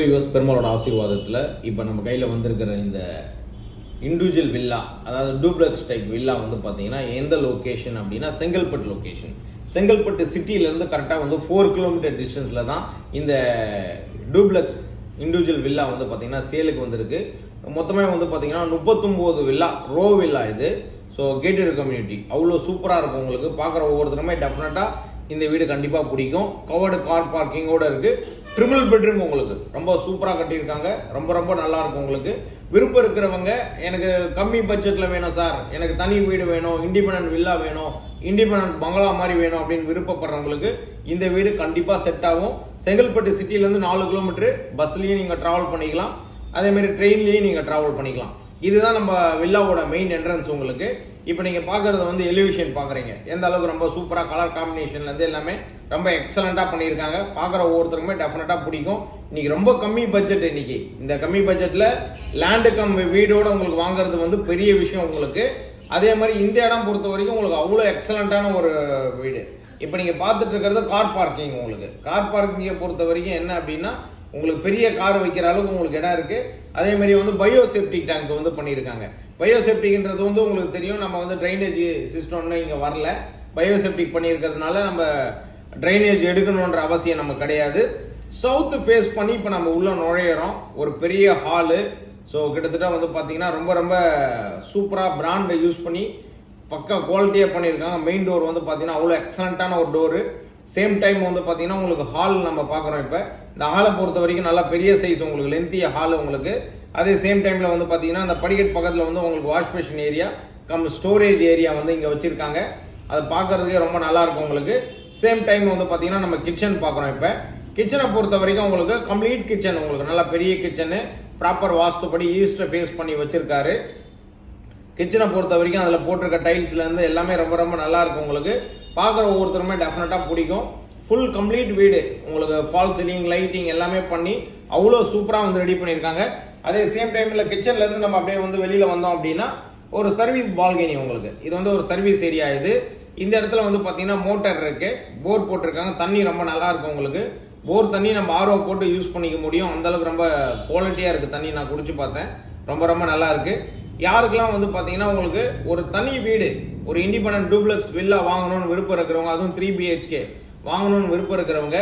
US பெருமாளோட ஆசீர்வாதத்தில் இப்போ நம்ம கையில் வந்திருக்கிற இந்த இண்டிவிஜுவல் வில்லா, அதாவது டூப்ளெக்ஸ் டைப் வில்லா வந்து பார்த்தீங்கன்னா எந்த லொக்கேஷன் அப்படின்னா செங்கல்பட்டு லொக்கேஷன். செங்கல்பட்டு சிட்டியிலேருந்து கரெக்டாக வந்து 4 கிலோமீட்டர் டிஸ்டன்ஸில் தான் இந்த டூப்ளெக்ஸ் இண்டிவிஜுவல் வில்லா வந்து பார்த்தீங்கன்னா சேலுக்கு வந்திருக்கு. மொத்தமே வந்து பார்த்தீங்கன்னா 39 வில்லா, ரோ வில்லா இது. ஸோ கேட்டட் கம்யூனிட்டி அவ்வளோ சூப்பராக இருக்கும். உங்களுக்கு பார்க்குற ஒவ்வொருத்தருமே டெஃபினட்டாக இந்த வீடு கண்டிப்பாக பிடிக்கும். கவர்டு கார் பார்க்கிங்கோட இருக்குது. ட்ரிபிள் பெட்ரூம் உங்களுக்கு ரொம்ப சூப்பராக கட்டியிருக்காங்க. ரொம்ப ரொம்ப நல்லா இருக்கும். உங்களுக்கு விருப்பம் இருக்கிறவங்க எனக்கு கம்மி பட்ஜெட்டில் வேணும் சார், எனக்கு தனி வீடு வேணும், இண்டிபெண்டன்ட் வில்லா வேணும், இண்டிபெண்டன்ட் பங்களா மாதிரி வேணும் அப்படின்னு விருப்பப்படுறவங்களுக்கு இந்த வீடு கண்டிப்பாக செட் ஆகும். செங்கல்பட்டு சிட்டிலேருந்து 4 கிலோமீட்டர் பஸ்லேயும் நீங்கள் ட்ராவல் பண்ணிக்கலாம், அதேமாரி ட்ரெயின்லேயும் நீங்கள் ட்ராவல் பண்ணிக்கலாம். இதுதான் நம்ம வில்லாவோட மெயின் என்ட்ரன்ஸ். உங்களுக்கு இப்போ நீங்கள் பார்க்குறது வந்து எலிவேஷன் பார்க்குறீங்க, எந்த அளவுக்கு ரொம்ப சூப்பராக கலர் காம்பினேஷன்லேருந்து எல்லாமே ரொம்ப எக்ஸலண்ட்டாக பண்ணியிருக்காங்க. பார்க்குற ஒவ்வொருத்தருக்குமே டெஃபினட்டாக பிடிக்கும். இன்றைக்கி ரொம்ப கம்மி பட்ஜெட். இன்றைக்கி இந்த கம்மி பட்ஜெட்டில் லேண்டு வீடோடு உங்களுக்கு வாங்குறது வந்து பெரிய விஷயம் உங்களுக்கு. அதே மாதிரி இந்த இடம் பொறுத்த வரைக்கும் உங்களுக்கு அவ்வளோ எக்ஸலண்ட்டான ஒரு வீடு. இப்போ நீங்கள் பார்த்துட்டு இருக்கிறது கார் பார்க்கிங். உங்களுக்கு கார் பார்க்கிங்கை பொறுத்த வரைக்கும் என்ன அப்படின்னா உங்களுக்கு பெரிய கார் வைக்கிற அளவுக்கு உங்களுக்கு இடம் இருக்குது. அதே மாதிரி வந்து பயோ செப்டிக் டேங்க் வந்து பண்ணியிருக்காங்க. பயோ செப்டிக்ன்றது வந்து உங்களுக்கு தெரியும், நம்ம வந்து ட்ரைனேஜ் சிஸ்டம்னு இங்கே வரல. பயோ செப்டிக் பண்ணியிருக்கிறதுனால நம்ம ட்ரைனேஜ் எடுக்கணுன்ற அவசியம் நமக்கு கிடையாது. சவுத் ஃபேஸ் பண்ணி இப்போ நம்ம உள்ள நுழையிறோம். ஒரு பெரிய ஹாலு. ஸோ கிட்டத்தட்ட வந்து பார்த்தீங்கன்னா ரொம்ப ரொம்ப சூப்பராக பிராண்டை யூஸ் பண்ணி பக்கா குவாலிட்டியாக பண்ணியிருக்காங்க. மெயின் டோர் வந்து பார்த்தீங்கன்னா அவ்வளோ எக்ஸலண்ட்டான ஒரு டோரு. சேம் டைம் வந்து பார்த்தீங்கன்னா உங்களுக்கு ஹால் நம்ம பார்க்குறோம். இப்போ இந்த ஹாலை பொறுத்த வரைக்கும் நல்லா பெரிய சைஸ், உங்களுக்கு லென்த்திய ஹால் உங்களுக்கு. அதே சேம் டைமில் வந்து பார்த்தீங்கன்னா அந்த படிக்கட் பக்கத்தில் வந்து உங்களுக்கு wash basin area storage area வந்து இங்கே வச்சுருக்காங்க. அதை பார்க்குறதுக்கே ரொம்ப நல்லாயிருக்கும் உங்களுக்கு. சேம் டைம் வந்து பார்த்தீங்கன்னா நம்ம கிச்சன் பார்க்குறோம். இப்போ கிச்சனை பொறுத்த வரைக்கும் உங்களுக்கு கம்ப்ளீட் கிச்சன், உங்களுக்கு நல்லா பெரிய கிச்சனு, ப்ராப்பர் வாஸ்துப்படி ஈஸ்ட்டை ஃபேஸ் பண்ணி வச்சுருக்காரு. கிச்சனை பொறுத்த வரைக்கும் அதில் போட்டிருக்க டைல்ஸ்லேருந்து எல்லாமே ரொம்ப ரொம்ப நல்லா இருக்கும். உங்களுக்கு பார்க்குற ஒவ்வொருத்தருமே டெஃபினட்டாக பிடிக்கும். ஃபுல் கம்ப்ளீட் வீடு உங்களுக்கு ஃபால் சீலிங் லைட்டிங் எல்லாமே பண்ணி அவ்வளோ சூப்பராக வந்து ரெடி பண்ணியிருக்காங்க. அதே சேம் டைமில் கிச்சன்லேருந்து நம்ம அப்படியே வந்து வெளியில் வந்தோம் அப்படின்னா ஒரு சர்வீஸ் பால்கனி உங்களுக்கு. இது வந்து ஒரு சர்வீஸ் ஏரியா இது. இந்த இடத்துல வந்து பார்த்தீங்கன்னா மோட்டர் இருக்குது, போர் போட்டிருக்காங்க. தண்ணி ரொம்ப நல்லா இருக்கும் உங்களுக்கு. போர் தண்ணி நம்ம ஆர்ஓ போட்டு யூஸ் பண்ணிக்க முடியும். அந்தளவுக்கு ரொம்ப குவாலிட்டியாக இருக்குது தண்ணி. நான் குடிச்சு பார்த்தேன், ரொம்ப ரொம்ப நல்லா இருக்குது. யாருக்கெல்லாம் வந்து பார்த்தீங்கன்னா உங்களுக்கு ஒரு தனி வீடு, ஒரு இண்டிபெண்டன்ட் டூப்ளெக்ஸ் வில்லா வாங்கணும்னு விருப்பம் இருக்கிறவங்க, அதுவும் 3 BHK வாங்கணும்னு விருப்பம் இருக்கிறவங்க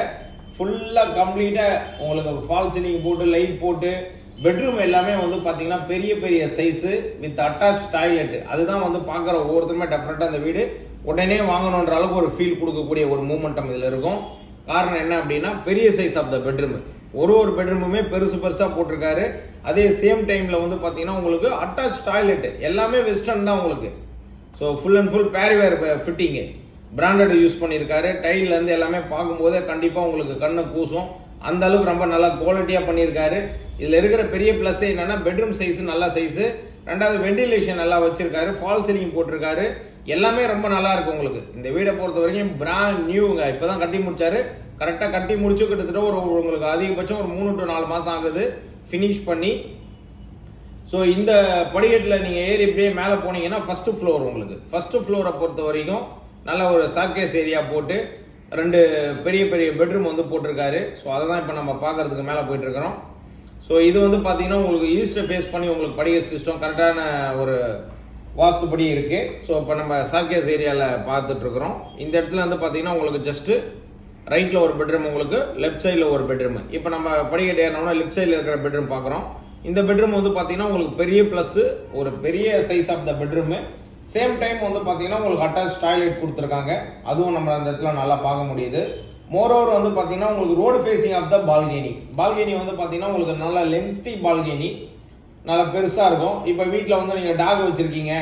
ஃபுல்லாக கம்ப்ளீட்டாக உங்களுக்கு ஃபால் சீலிங் போட்டு லைட் போட்டு பெட்ரூம் எல்லாமே வந்து பார்த்தீங்கன்னா பெரிய பெரிய சைஸு வித் அட்டாச் டாய்லெட். அதுதான் வந்து பார்க்குற ஒவ்வொருத்தருமே டெஃபினட்டாக அந்த வீடு உடனே வாங்கணுன்ற அளவுக்கு ஒரு ஃபீல் கொடுக்கக்கூடிய ஒரு மூமெண்டம் இதில் இருக்கும். காரணம் என்ன அப்படின்னா பெரிய சைஸ் ஆஃப் த பெட்ரூம். ஒரு பெட்ரூமுமே பெருசு பெருசாக போட்டிருக்காரு. அதே சேம் டைமில் வந்து பார்த்தீங்கன்னா உங்களுக்கு அட்டாச் டாய்லெட் எல்லாமே வெஸ்டர்ன் தான் உங்களுக்கு. So full and full Parryware fitting branded use பண்ணியிருக்காரு. டைல்லேருந்து எல்லாமே பார்க்கும்போதே கண்டிப்பாக உங்களுக்கு கண்ணை கூசும். அந்த அளவுக்கு ரொம்ப நல்லா குவாலிட்டியாக பண்ணியிருக்காரு. இதில் இருக்கிற பெரிய ப்ளஸ் என்னென்னா பெட்ரூம் சைஸு நல்ல சைஸு, ரெண்டாவது வெண்டிலேஷன் நல்லா வச்சிருக்காரு, ஃபால் சீலிங் போட்டிருக்காரு. எல்லாமே ரொம்ப நல்லா இருக்கும் உங்களுக்கு. இந்த வீடை பொறுத்த வரைக்கும் பிராண்ட் நியூங்க. இப்போ தான் கட்டி முடிச்சாரு. கரெக்டாக கட்டி முடிச்சு கிட்டத்தட்ட உங்களுக்கு அதிகபட்சம் ஒரு 3 to 4 மாதம் ஆகுது ஃபினிஷ் பண்ணி. ஸோ இந்த படிக்கட்டில் நீங்கள் ஏறி இப்படியே மேலே போனீங்கன்னா ஃபஸ்ட்டு ஃப்ளோர் உங்களுக்கு. ஃபஸ்ட்டு ஃப்ளோரை பொறுத்த வரைக்கும் நல்ல ஒரு சார்கேஸ் ஏரியா போட்டு 2 பெரிய பெரிய பெட்ரூம் வந்து போட்டிருக்காரு. ஸோ அதை தான் இப்போ நம்ம பார்க்குறதுக்கு மேலே போயிட்டுருக்கிறோம். ஸோ இது வந்து பார்த்தீங்கன்னா உங்களுக்கு ஈஸ்ட்டை ஃபேஸ் பண்ணி உங்களுக்கு படிக்கட் சிஸ்டம் கரெக்டான ஒரு வாஸ்துப்படி இருக்குது. ஸோ இப்போ நம்ம சார்கேஸ் ஏரியாவில் பார்த்துட்ருக்குறோம். இந்த இடத்துல வந்து பார்த்தீங்கன்னா உங்களுக்கு ஜஸ்ட்டு ரைட்டில் ஒரு பெட்ரூம், உங்களுக்கு லெஃப்ட் சைடில் ஒரு பெட்ரூம். இப்போ நம்ம படிக்கட்டு ஏறினோம்னா லெஃப்ட் சைடில் இருக்கிற பெட்ரூம் பார்க்குறோம். இந்த பெட்ரூம் வந்து பார்த்தீங்கன்னா உங்களுக்கு பெரிய ப்ளஸ், ஒரு பெரிய size of the bedroom. Same time வந்து பார்த்தீங்கன்னா உங்களுக்கு அட்டாச் டாய்லெட் கொடுத்துருக்காங்க. அதுவும் நம்ம அந்த இடத்துல நல்லா பார்க்க முடியுது. மோரோவர் வந்து பார்த்தீங்கன்னா உங்களுக்கு road facing of the balcony. Balcony வந்து பார்த்தீங்கன்னா உங்களுக்கு நல்லா லென்த்தி பால்கனி, நல்லா பெருசாக இருக்கும். இப்போ வீட்டில் வந்து நீங்கள் டாக் வச்சுருக்கீங்க,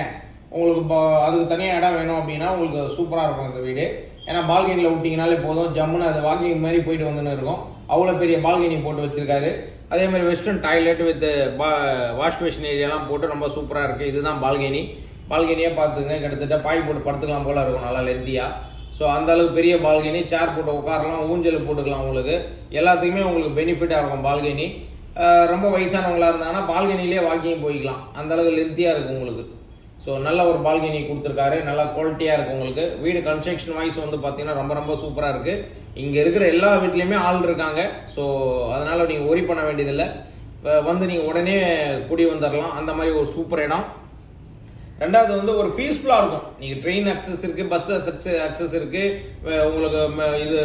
உங்களுக்கு இப்போ அதுக்கு தனியாக இடம் வேணும் அப்படின்னா உங்களுக்கு சூப்பராக இருக்கும் இந்த வீடு. ஏன்னா பால்கனியில் விட்டிங்கனாலே போதும், ஜம்முன்னு அது வாக்கிங் மாதிரி போயிட்டு வந்துன்னு இருக்கும். அவ்வளோ பெரிய பால்கனி போட்டு வச்சுருக்காரு. அதே மாதிரி western toilet with wash basin ஏரியாலாம் போட்டு ரொம்ப சூப்பராக இருக்குது. இதுதான் பால்கனி. பால்கனியாக பார்த்துங்க, கிட்டத்தட்ட பாய் போட்டு படுத்துக்கலாம் போல் இருக்கும், நல்லா லென்த்தியாக. ஸோ அந்த அளவுக்கு பெரிய பால்கனி. சேர் போட்டு உட்காரலாம், ஊஞ்சல் போட்டுக்கலாம். உங்களுக்கு எல்லாத்துக்குமே உங்களுக்கு பெனிஃபிட்டாக இருக்கும் பால்கனி. ரொம்ப வயசானவங்களாக இருந்தாங்கன்னா பால்கனிலே வாக்கிங் போய்க்கலாம். அந்த அளவுக்கு லென்த்தியாக இருக்கும் உங்களுக்கு. ஸோ நல்ல ஒரு பால்கனி கொடுத்துருக்காரு, நல்லா குவாலிட்டியாக இருக்குது உங்களுக்கு. வீடு கன்ஸ்ட்ரக்ஷன் வைஸ் வந்து பார்த்தீங்கன்னா ரொம்ப ரொம்ப சூப்பராக இருக்குது. இங்கே இருக்கிற எல்லா வீட்லேயுமே ஆள் இருக்காங்க. ஸோ அதனால் நீங்கள் ஒரி பண்ண வேண்டியதில்லை, வந்து நீங்கள் உடனே குடி வந்துடலாம். அந்த மாதிரி ஒரு சூப்பர் இடம். ரெண்டாவது வந்து ஒரு பீஸ்ஃபுல்லாக இருக்கும். நீங்கள் ட்ரெயின் அக்சஸ் இருக்குது, பஸ் அக்சஸ் இருக்குது, உங்களுக்கு இது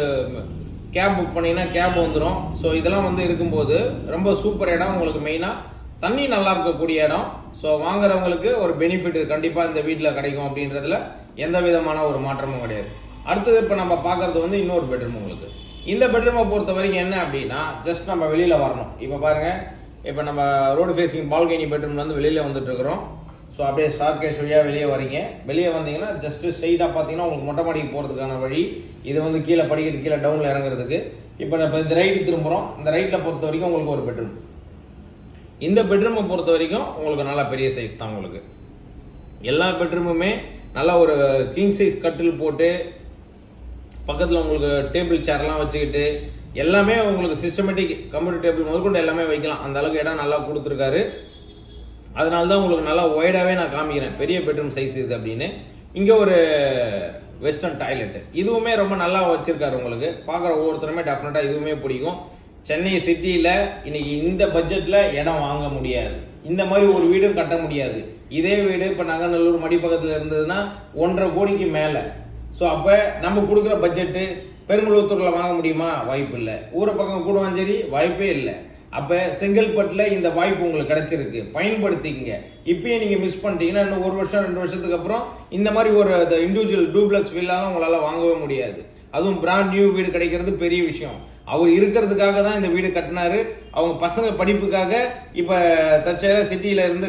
கேப் புக் பண்ணிங்கன்னா கேப் வந்துடும். ஸோ இதெல்லாம் வந்து இருக்கும்போது ரொம்ப சூப்பர் இடம் உங்களுக்கு. மெயினாக தண்ணி நல்லா இருக்கக்கூடிய இடம். ஸோ வாங்குறவங்களுக்கு ஒரு பெனிஃபிட் கண்டிப்பாக இந்த வீட்டில் கிடைக்கும் அப்படின்றதுல எந்த விதமான ஒரு மாற்றமும் கிடையாது. அடுத்தது இப்போ நம்ம பார்க்குறது வந்து இன்னொரு பெட்ரூம் உங்களுக்கு. இந்த பெட்ரூமை பொறுத்த வரைக்கும் என்ன அப்படின்னா, ஜஸ்ட் நம்ம வெளியில் வரணும். இப்போ பாருங்கள், இப்போ நம்ம ரோடு ஃபேஸிங் பால்கனி பெட்ரூம்லேருந்து வெளியில் வந்துட்டு இருக்கிறோம். ஸோ அப்படியே ஸ்டார்கேஸ் வழியாக வெளியே வரீங்க. வெளியே வந்தீங்கன்னா ஜஸ்ட்டு ஸ்ட்ரைட்டாக பார்த்தீங்கன்னா உங்களுக்கு மொட்டை மாடிக்கு போகிறதுக்கான வழி. இது வந்து கீழே படிக்கட்டு கீழே டவுனில் இறங்குறதுக்கு. இப்போ நம்ம இந்த ரைட்டு திரும்புகிறோம். இந்த ரைட்டில் பொறுத்த வரைக்கும் உங்களுக்கு ஒரு பெட்ரூம். இந்த பெட்ரூமை பொறுத்த வரைக்கும் உங்களுக்கு நல்லா பெரிய சைஸ் தான் உங்களுக்கு. எல்லா பெட்ரூமுமே நல்லா ஒரு கிங் சைஸ் கட்டில் போட்டு பக்கத்தில் உங்களுக்கு டேபிள் சேர்லாம் வச்சுக்கிட்டு எல்லாமே உங்களுக்கு சிஸ்டமேட்டிக் கம்ப்யூட்டர் டேபிள் முதற்கொண்டு எல்லாமே வைக்கலாம். அந்த அளவுக்கு இடம் நல்லா கொடுத்துருக்காரு. அதனால தான் உங்களுக்கு நல்லா ஒய்டாகவே நான் காமிக்கிறேன் பெரிய பெட்ரூம் சைஸ் இது அப்படின்னு. இங்கே ஒரு வெஸ்டர்ன் டாய்லெட்டு, இதுவுமே ரொம்ப நல்லா வச்சுருக்காரு உங்களுக்கு. பார்க்குற ஒவ்வொருத்தருமே டெஃபினட்டாக இதுவுமே பிடிக்கும். சென்னை சிட்டியில் இன்னைக்கு இந்த பட்ஜெட்டில் இடம் வாங்க முடியாது, இந்த மாதிரி ஒரு வீடும் கட்ட முடியாது. இதே வீடு இப்போ நங்கநல்லூர் மடிப்பக்கத்தில் இருந்ததுன்னா 1.5 கோடிக்கு மேலே. ஸோ அப்போ நம்ம கொடுக்குற பட்ஜெட்டு பெருங்குளத்தூரில் வாங்க முடியுமா? வாய்ப்பு இல்லை. ஊரை பக்கம் கூடுவாஞ்சேரி வாய்ப்பே இல்லை. அப்போ செங்கல்பட்டில் இந்த வாய்ப்பு உங்களுக்கு கிடைச்சிருக்கு, பயன்படுத்திக்கங்க. இப்பயே நீங்கள் மிஸ் பண்ணிட்டீங்கன்னா இன்னும் 1 வருஷம் 2 வருஷத்துக்கு அப்புறம் இந்த மாதிரி ஒரு இண்டிவிஜுவல் டூப்ளெக்ஸ் வில்லாலாம் உங்களால் வாங்கவே முடியாது. அதுவும் பிராண்ட் நியூ வீடு கிடைக்கிறது பெரிய விஷயம். அவர் இருக்கிறதுக்காக தான் இந்த வீடு கட்டினாரு. அவங்க பசங்க படிப்புக்காக இப்போ தற்செயலாக சிட்டியில இருந்து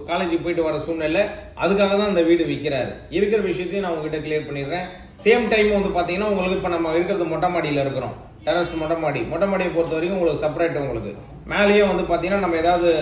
காலேஜுக்கு போயிட்டு வர சூழ்நிலை, அதுக்காக தான் இந்த வீடு விற்கிறாரு. இருக்கிற விஷயத்தையும் நான் உங்ககிட்ட கிளியர் பண்ணிடுறேன். சேம் டைம் வந்து பார்த்தீங்கன்னா உங்களுக்கு இப்போ நம்ம இருக்கிறது மொட்டை மாடியில் இருக்கிறோம், டெரஸ் மொட்டை மாடியை பொறுத்த வரைக்கும் உங்களுக்கு செப்பரேட். உங்களுக்கு மேலேயே வந்து பார்த்தீங்கன்னா நம்ம ஏதாவது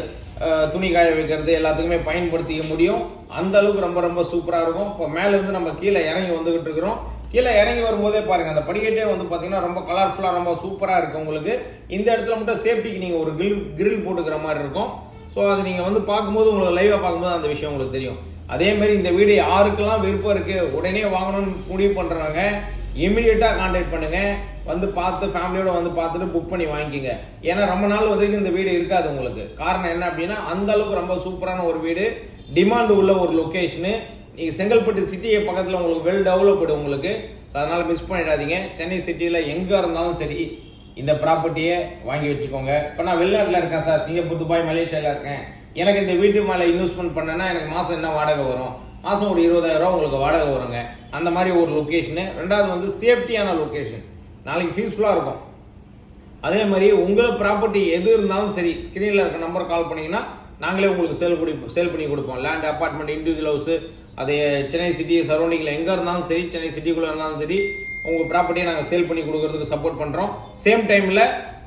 துணி காய வைக்கிறது எல்லாத்துக்குமே பயன்படுத்திக்க முடியும். அந்த அளவுக்கு ரொம்ப ரொம்ப சூப்பராக இருக்கும். இப்போ மேலேருந்து நம்ம கீழே இறங்கி வந்துகிட்டு இருக்கிறோம். கீழே இறங்கி வரும்போதே பாருங்க, அந்த படிக்கட்டே வந்து பார்த்தீங்கன்னா ரொம்ப கலர்ஃபுல்லாக ரொம்ப சூப்பராக இருக்கும் உங்களுக்கு. இந்த இடத்துல மட்டும் சேஃப்டிக்கு நீங்கள் ஒரு கிரில் போட்டுக்கிற மாதிரி இருக்கும். ஸோ அது நீங்கள் வந்து பார்க்கும்போது உங்களுக்கு லைவாக பார்க்கும்போது அந்த விஷயம் உங்களுக்கு தெரியும். அதே மாதிரி இந்த வீடு யாருக்கெல்லாம் விருப்பம் இருக்குது, உடனே வாங்கணும்னு முடிவு பண்ணுறாங்க, இமீடியட்டாக கான்டாக்ட் பண்ணுங்க. வந்து பார்த்து ஃபேமிலியோட வந்து பார்த்துட்டு புக் பண்ணி வாங்கிக்கோங்க. ஏன்னா ரொம்ப நாள் வரைக்கும் இந்த வீடு இருக்காது உங்களுக்கு. காரணம் என்ன அப்படின்னா அந்த அளவுக்கு ரொம்ப சூப்பரான ஒரு வீடு, டிமாண்ட் உள்ள ஒரு லொக்கேஷனு. நீங்கள் செங்கல்பட்டு சிட்டியை பக்கத்தில் உங்களுக்கு வெல் டெவலப்டு உங்களுக்கு. ஸோ அதனால் மிஸ் பண்ணிடாதீங்க. சென்னை சிட்டியில் எங்கே இருந்தாலும் சரி இந்த ப்ராப்பர்ட்டியை வாங்கி வச்சுக்கோங்க. இப்போ நான் வெளிநாட்டில் இருக்கேன் சார், சிங்கப்பூர், துபாய், மலேசியாவில் இருக்கேன், எனக்கு இந்த வீட்டு மேலே இன்வெஸ்ட்மெண்ட் பண்ணேன்னா எனக்கு மாதம் என்ன வாடகை வரும்? மாதம் ஒரு 20,000 ரூபா உங்களுக்கு வாடகை வருங்க. அந்த மாதிரி ஒரு லொக்கேஷனு. ரெண்டாவது வந்து சேஃப்டியான லொக்கேஷன், நாளைக்கு பீஸ்ஃபுல்லாக இருக்கும். அதே மாதிரி உங்கள் ப்ராப்பர்ட்டி எது இருந்தாலும் சரி, ஸ்க்ரீனில் இருக்க நம்பர் கால் பண்ணிங்கன்னா நாங்களே உங்களுக்கு சேல் பண்ணி கொடுப்போம். லேண்ட், அப்பார்ட்மெண்ட், இண்டிவிஜுவல் ஹவுஸு, அதே சென்னை சிட்டி சரௌண்டிங்கில் எங்கே இருந்தாலும் சரி, சென்னை சிட்டிக்குள்ளே இருந்தாலும் சரி, உங்கள் ப்ராப்பர்ட்டியை நாங்கள் சேல் பண்ணி கொடுக்கறதுக்கு சப்போர்ட் பண்ணுறோம். சேம் டைமில்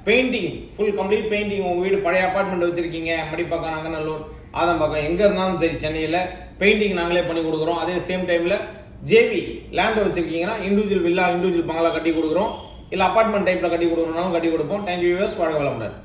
பெயிண்டிங், ஃபுல் கம்ப்ளீட் பெயிண்டிங். உங்கள் வீடு பழைய அப்பார்ட்மெண்ட் வச்சுருக்கீங்க, மடிப்பாக்கம், நங்கநல்லூர், ஆதம்பாக்கம், எங்கே இருந்தாலும் சரி சென்னையில் பெயிண்டிங் நாங்களே பண்ணி கொடுக்குறோம். அதே சேம் டைமில் ஜேவி லேண்ட் வச்சுருக்கீங்கன்னா இண்டிவிஜுவல் வில்லா, இண்டிவிஜுவல் பங்களா கட்டி கொடுக்குறோம். இல்லை அப்பார்ட்மெண்ட் டைப்பில் கட்டி கொடுக்கணும்னாலும் கட்டி கொடுப்போம். தேங்க்யூ வியூவர்ஸ், வாழ்க வளமுடன்.